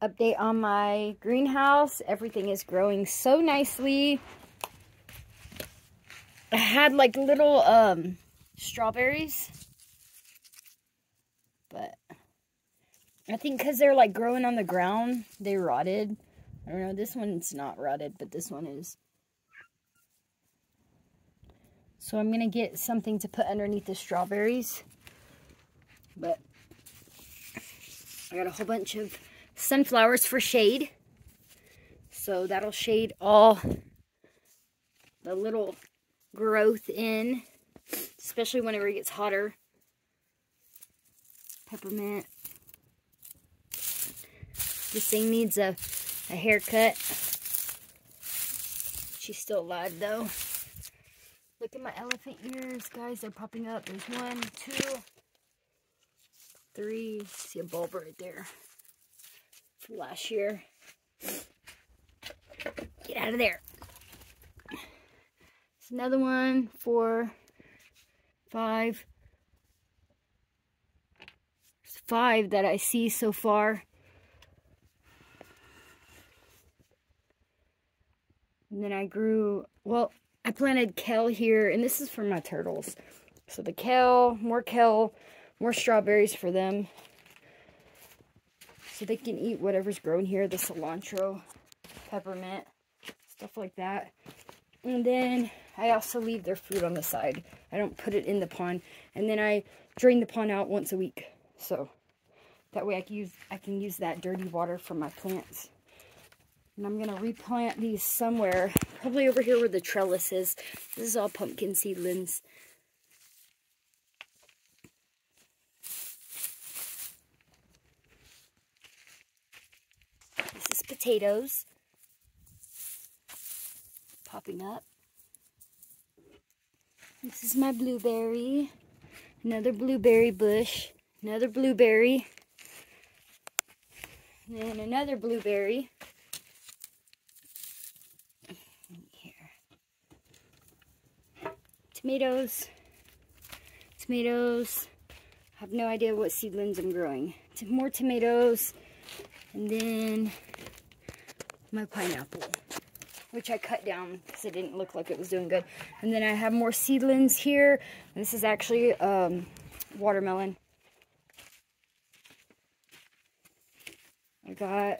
Update on my greenhouse. Everything is growing so nicely. I had like little strawberries, but I think because they're like growing on the ground, they rotted. I don't know, this one's not rotted, but this one is. So I'm gonna get something to put underneath the strawberries. But I got a whole bunch of sunflowers for shade. So that'll shade all the little growth in, especially whenever it gets hotter. Peppermint. This thing needs a haircut. She's still alive though. Look at my elephant ears, guys. They're popping up. There's 1, 2, 3. See a bulb right there from last year. Get out of there. There's another one, 4, 5. There's 5 that I see so far. And then I grew, well, I planted kale here, and this is for my turtles. So the kale, more strawberries for them. So they can eat whatever's growing here, the cilantro, peppermint, stuff like that. And then I also leave their food on the side. I don't put it in the pond. And then I drain the pond out once a week. So that way I can use that dirty water for my plants. And I'm going to replant these somewhere, probably over here where the trellis is. This is all pumpkin seedlings. This is potatoes. Popping up. This is my blueberry. Another blueberry bush. Another blueberry. And then another blueberry. Tomatoes, I have no idea what seedlings I'm growing. More tomatoes, and then my pineapple, which I cut down because it didn't look like it was doing good. And then I have more seedlings here. This is actually watermelon. I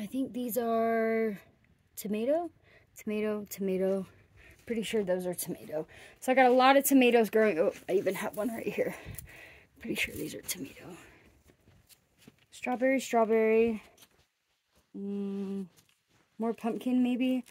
think these are tomato. Pretty sure those are tomato. So I got a lot of tomatoes growing. Oh, I even have one right here. Pretty sure these are tomato. Strawberry. More pumpkin maybe.